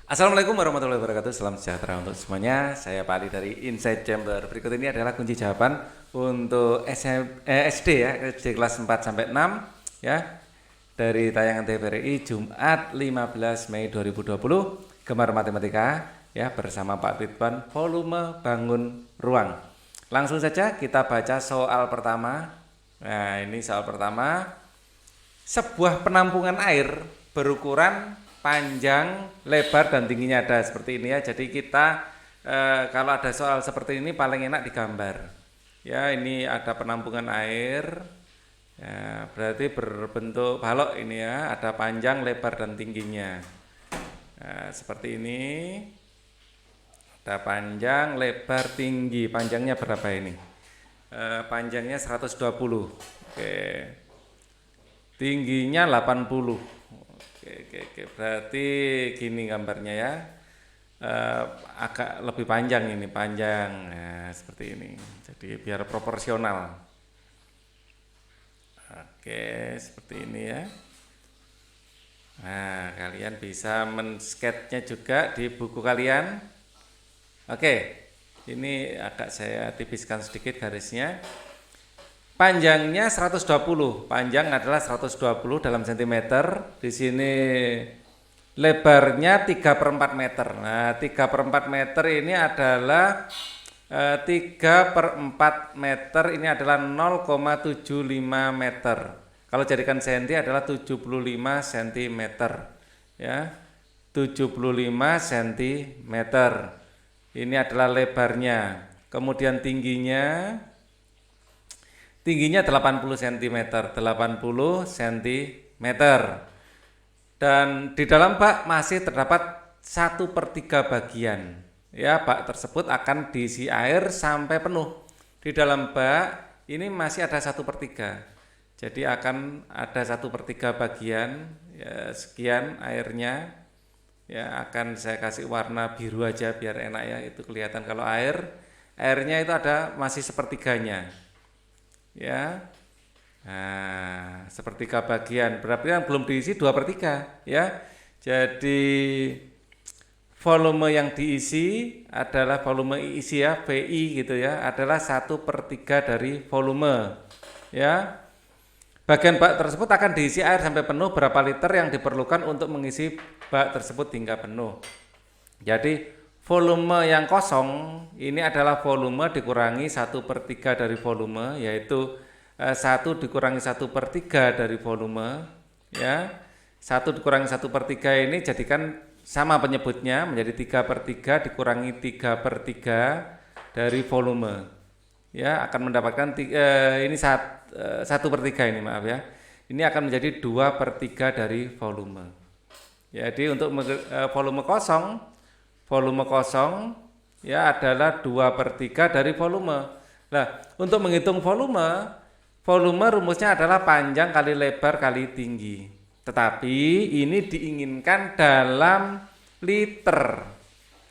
Assalamualaikum warahmatullahi wabarakatuh. Salam sejahtera untuk semuanya. Saya Pak Ali dari Inside Chamber. Berikut ini adalah kunci jawaban untuk SD ya, SD kelas 4 sampai 6 ya. Dari tayangan TVRI Jumat 15 Mei 2020, Gemar Matematika ya bersama Pak Ridwan, volume bangun ruang. Langsung saja kita baca soal pertama. Nah, ini soal pertama. Sebuah penampungan air berukuran panjang, lebar, dan tingginya ada seperti ini ya. Jadi kita kalau ada soal seperti ini paling enak digambar. Ya, ini ada penampungan air. Ya, berarti berbentuk balok ini ya, ada panjang, lebar, dan tingginya. Nah, seperti ini. Ada panjang, lebar, tinggi. Panjangnya berapa ini? Panjangnya 120. Oke. Tingginya 80. Oke. Berarti gini gambarnya ya. Agak lebih panjang ini, panjang. Nah, seperti ini. Jadi biar proporsional. Oke, seperti ini ya. Nah, kalian bisa men-sketch-nya juga di buku kalian. Oke, ini agak saya tipiskan sedikit garisnya. Panjangnya 120, panjang adalah 120 dalam sentimeter. Di sini lebarnya 3/4 meter. Nah, 3/4 meter ini adalah 3/4 meter ini adalah 0,75 meter. Kalau jadikan senti adalah 75 cm ya. 75 cm. Ini adalah lebarnya. Kemudian tingginya 80 cm, 80 cm. Dan di dalam bak masih terdapat 1/3 bagian. Ya, bak tersebut akan diisi air sampai penuh. Di dalam bak ini masih ada 1/3. Jadi akan ada 1/3 bagian, ya, sekian airnya. Ya, akan saya kasih warna biru aja biar enak ya, itu kelihatan kalau airnya itu ada masih sepertiganya. Ya. Nah, sepertiga bagian berarti kan belum diisi 2/3 ya. Jadi volume yang diisi adalah volume isi ya, VI gitu ya, adalah 1/3 dari volume ya. Bagian bak tersebut akan diisi air sampai penuh. Berapa liter yang diperlukan untuk mengisi bak tersebut hingga penuh? Jadi volume yang kosong ini adalah volume dikurangi 1/3 dari volume, yaitu 1 dikurangi 1/3 dari volume ya. 1 dikurangi 1/3 ini jadikan sama penyebutnya menjadi 3/3 dikurangi 3/3 dari volume ya, akan mendapatkan ini 1/3 ini, maaf ya. Ini akan menjadi 2/3 dari volume. Jadi untuk volume kosong ya adalah 2/3 dari volume. Nah, untuk menghitung volume rumusnya adalah panjang kali lebar kali tinggi. Tetapi ini diinginkan dalam liter.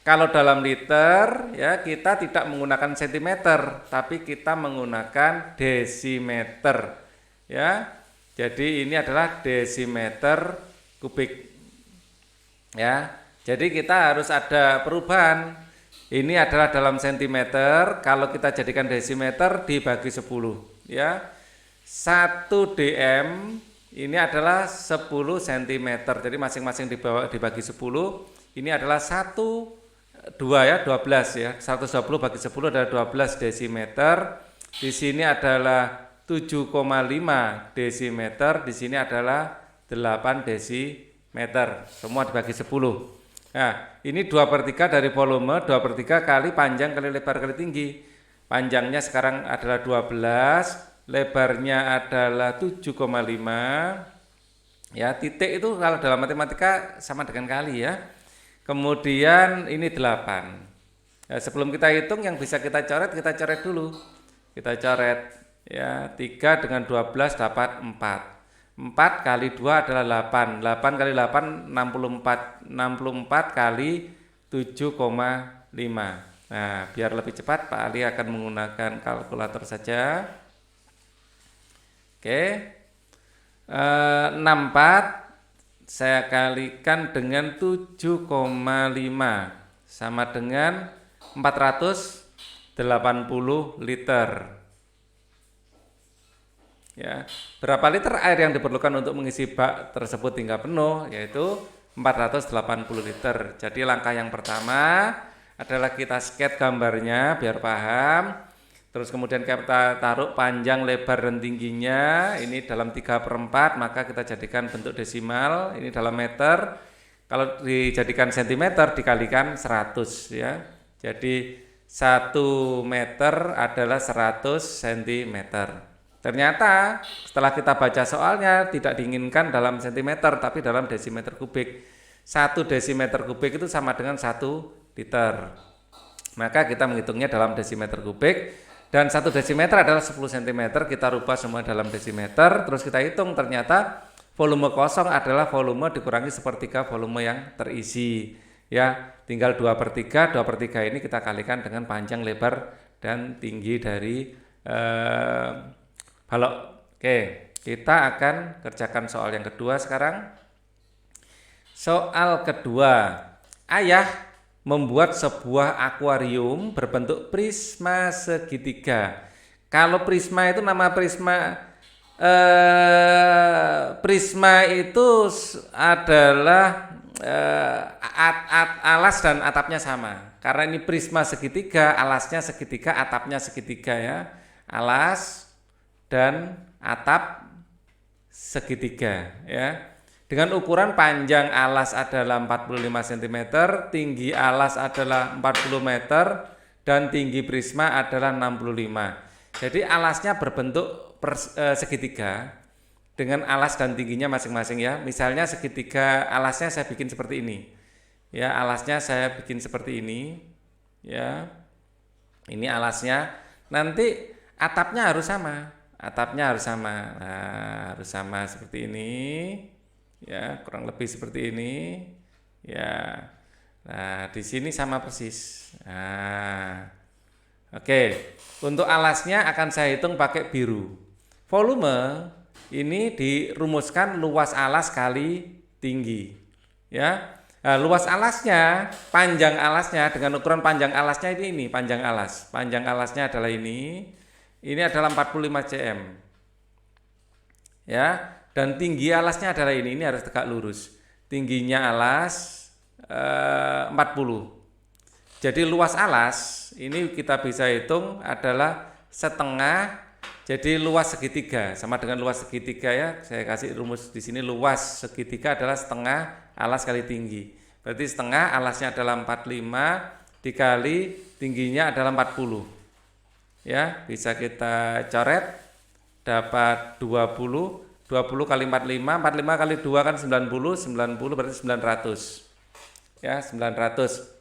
Kalau dalam liter ya kita tidak menggunakan sentimeter, tapi kita menggunakan desimeter. Ya. Jadi ini adalah desimeter kubik. Ya. Jadi kita harus ada perubahan. Ini adalah dalam sentimeter, kalau kita jadikan desimeter dibagi 10 ya. 1 dm ini adalah 10 cm. Jadi masing-masing dibagi 10. Ini adalah 2 ya, 12 ya. 120 bagi 10 adalah 12 desimeter. Di sini adalah 7,5 desimeter, di sini adalah 8 desimeter. Semua dibagi 10. Nah, ini 2/3 dari volume, 2/3 kali panjang kali lebar kali tinggi. Panjangnya sekarang adalah 12, lebarnya adalah 7,5. Ya, titik itu kalau dalam matematika sama dengan kali ya. Kemudian ini 8. Ya, sebelum kita hitung yang bisa kita coret dulu. Kita coret ya, 3 dengan 12 dapat 4. 4 kali 2 adalah 8. 8 kali 8 64. 64 kali 7,5. Nah, biar lebih cepat Pak Ali akan menggunakan kalkulator saja. Oke. 64 saya kalikan dengan 7,5 sama dengan 480 liter. Ya, berapa liter air yang diperlukan untuk mengisi bak tersebut hingga penuh? Yaitu 480 liter. Jadi langkah yang pertama adalah kita sketch gambarnya biar paham. Terus kemudian kita taruh panjang, lebar, dan tingginya. Ini dalam 3/4, maka kita jadikan bentuk desimal. Ini dalam meter. Kalau dijadikan sentimeter dikalikan 100 ya. Jadi 1 meter adalah 100 cm. Ternyata setelah kita baca soalnya tidak diinginkan dalam sentimeter tapi dalam desimeter kubik. 1 desimeter kubik itu sama dengan 1 liter. Maka kita menghitungnya dalam desimeter kubik dan 1 desimeter adalah 10 cm. Kita rubah semua dalam desimeter, terus kita hitung ternyata volume kosong adalah volume dikurangi sepertiga volume yang terisi. Ya, tinggal 2/3. 2/3 ini kita kalikan dengan panjang, lebar, dan tinggi dari balok. Oke, kita akan kerjakan soal yang kedua sekarang. Soal kedua, ayah membuat sebuah akuarium berbentuk prisma segitiga. Kalau prisma itu nama prisma itu adalah alas dan atapnya sama. Karena ini prisma segitiga, alasnya segitiga, atapnya segitiga ya. Alas dan atap segitiga ya. Dengan ukuran panjang alas adalah 45 cm, tinggi alas adalah 40 meter dan tinggi prisma adalah 65. Jadi alasnya berbentuk segitiga dengan alas dan tingginya masing-masing ya. Misalnya segitiga alasnya saya bikin seperti ini. Ya, alasnya saya bikin seperti ini. Ya. Ini alasnya. Nanti atapnya harus sama. Atapnya harus sama. Nah, harus sama seperti ini. Ya, kurang lebih seperti ini. Ya. Nah, di sini sama persis. Nah. Oke. Untuk alasnya akan saya hitung pakai biru. Volume ini dirumuskan luas alas kali tinggi. Ya. Nah, luas alasnya, panjang alasnya dengan ukuran panjang alasnya ini panjang alas. Panjang alasnya adalah ini. Ini adalah 45 cm. Ya, dan tinggi alasnya adalah ini harus tegak lurus. Tingginya alas 40. Jadi luas alas ini kita bisa hitung adalah setengah. Jadi luas segitiga sama dengan luas segitiga ya. Saya kasih rumus di sini, luas segitiga adalah setengah alas kali tinggi. Berarti setengah alasnya adalah 45 dikali tingginya adalah 40. Ya, bisa kita coret dapat 20 kali 45 kali 2 kan 90 berarti 900. Ya, 900.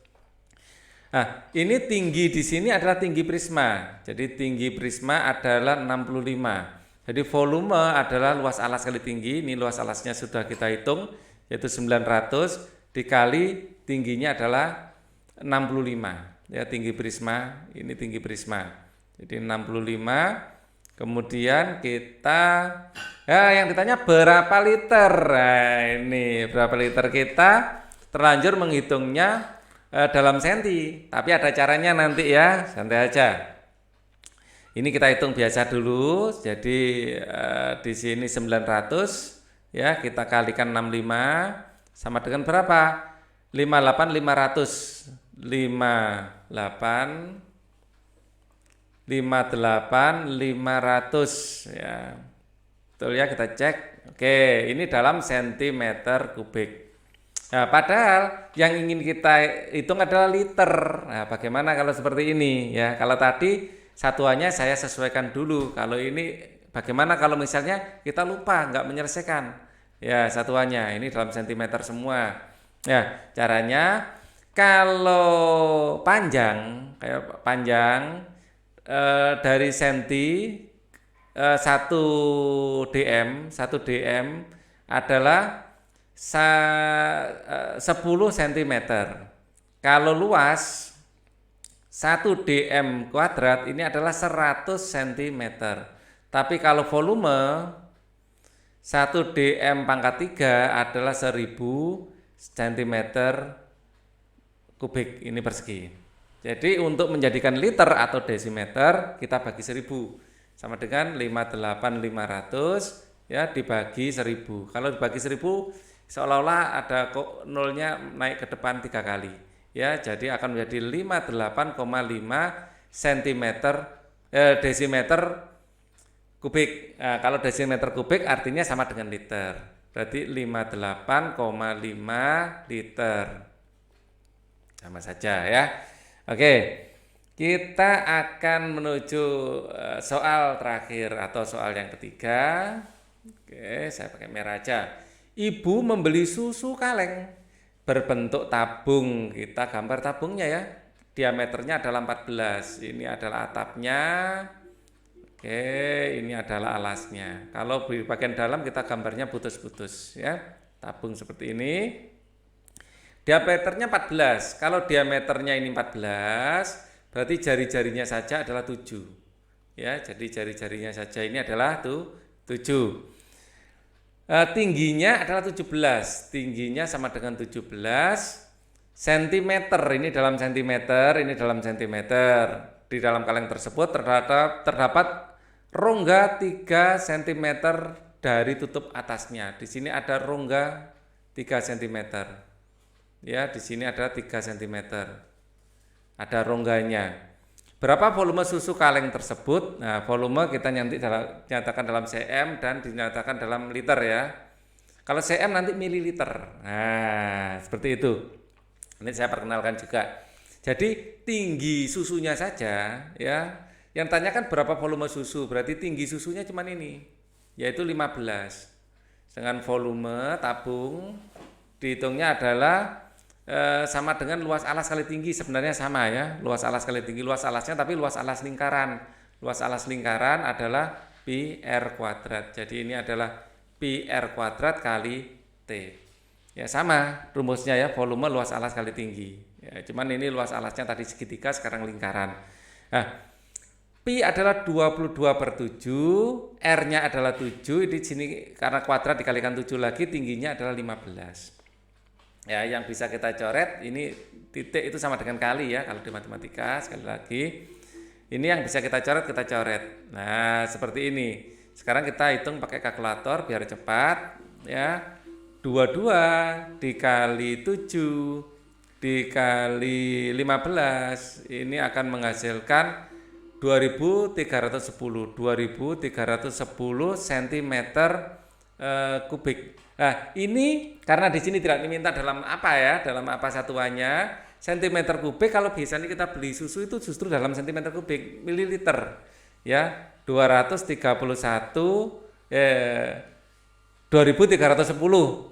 Nah, ini tinggi di sini adalah tinggi prisma. Jadi tinggi prisma adalah 65. Jadi volume adalah luas alas kali tinggi. Ini luas alasnya sudah kita hitung yaitu 900 dikali tingginya adalah 65. Ya, tinggi prisma, ini tinggi prisma. Jadi 65. Kemudian kita yang ditanya berapa liter. Nah, ini berapa liter, kita terlanjur menghitungnya dalam senti. Tapi ada caranya nanti ya, santai aja. Ini kita hitung biasa dulu. Jadi di sini 900 ya, kita kalikan 65 sama dengan berapa? 58 500. 58 500 ya. Betul ya, kita cek. Oke, ini dalam sentimeter kubik. Nah, padahal yang ingin kita hitung adalah liter. Nah, bagaimana kalau seperti ini ya? Kalau tadi satuannya saya sesuaikan dulu. Kalau ini bagaimana kalau misalnya kita lupa nggak menyelesaikan? Ya, satuannya ini dalam sentimeter semua. Ya, caranya kalau panjang kayak panjang dari senti 1 dm adalah 10 cm. Kalau luas 1 dm kuadrat ini adalah 100 cm. Tapi kalau volume 1 dm pangkat 3 adalah 1000 cm kubik ini persegi. Jadi untuk menjadikan liter atau desimeter kita bagi 1000 sama dengan 58.500 ya dibagi 1000. Kalau dibagi 1000 seolah-olah ada kok nolnya naik ke depan 3 kali. Ya, jadi akan menjadi 58,5 cm desimeter kubik. Nah, kalau desimeter kubik artinya sama dengan liter. Berarti 58,5 liter. Sama saja ya. Oke. Kita akan menuju soal terakhir atau soal yang ketiga. Oke, saya pakai merah aja. Ibu membeli susu kaleng berbentuk tabung. Kita gambar tabungnya ya. Diameternya adalah 14. Ini adalah atapnya. Oke, ini adalah alasnya. Kalau di bagian dalam kita gambarnya putus-putus ya. Tabung seperti ini. Diameternya 14. Kalau diameternya ini 14, berarti jari-jarinya saja adalah 7. Ya, jadi jari-jarinya saja ini adalah 7. Tingginya adalah 17. Tingginya sama dengan 17 cm. Ini dalam cm, ini dalam cm. Di dalam kaleng tersebut terdapat rongga 3 cm dari tutup atasnya. Di sini ada rongga 3 cm. Ya, di sini ada 3 cm. Ada rongganya. Berapa volume susu kaleng tersebut? Nah, volume kita nyatakan dalam cm dan dinyatakan dalam liter ya. Kalau cm nanti mililiter. Nah, seperti itu. Ini saya perkenalkan juga. Jadi tinggi susunya saja ya. Yang tanyakan berapa volume susu, berarti tinggi susunya cuma ini, yaitu 15. Dengan volume tabung dihitungnya adalah sama dengan luas alas kali tinggi, sebenarnya sama ya, luas alas kali tinggi, luas alasnya tapi luas alas lingkaran. Luas alas lingkaran adalah pi r kuadrat. Jadi ini adalah pi r kuadrat kali T. Ya sama rumusnya ya, volume luas alas kali tinggi. Ya, cuman ini luas alasnya tadi segitiga, sekarang lingkaran. Nah, pi adalah 22/7, R-nya adalah 7, di sini karena kuadrat dikalikan 7 lagi, tingginya adalah 15. Ya, yang bisa kita coret ini titik itu sama dengan kali ya kalau di matematika. Sekali lagi, ini yang bisa kita coret. Nah, seperti ini. Sekarang kita hitung pakai kalkulator biar cepat ya. 22 dikali 7 dikali 15 ini akan menghasilkan 2310 cm kubik. Nah, ini karena di sini tidak diminta dalam apa ya, dalam apa satuannya, cm kubik. Kalau biasanya kita beli susu itu justru dalam cm kubik, mililiter. Ya, 2310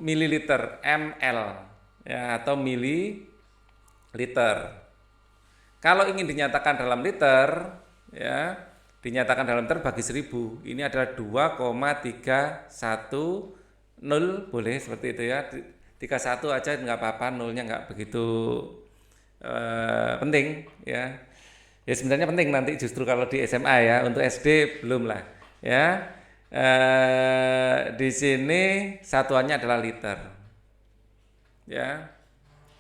mililiter ml ya, atau mililiter. Kalau ingin dinyatakan dalam liter ya, dinyatakan dalam liter bagi 1000. Ini adalah 2,310, boleh seperti itu ya. 31 aja nggak apa-apa, nolnya nggak begitu penting ya. Ya sebenarnya penting nanti justru kalau di SMA ya, untuk SD belum lah ya. Di sini satuannya adalah liter ya.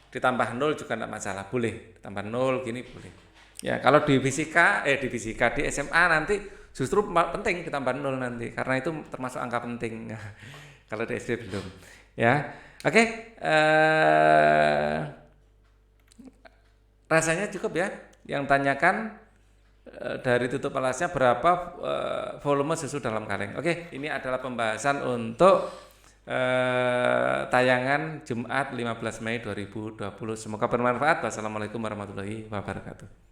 Ditambah 0 juga enggak masalah, boleh ditambah 0 gini boleh ya. Kalau di fisika di SMA nanti justru penting ditambah 0 nanti, karena itu termasuk angka penting. Kalau di SD belum ya. Oke, rasanya cukup ya. Yang tanyakan dari tutup alasnya berapa volume susu dalam kaleng. Oke, ini adalah pembahasan untuk tayangan Jumat 15 Mei 2020. Semoga bermanfaat. Wassalamualaikum warahmatullahi wabarakatuh.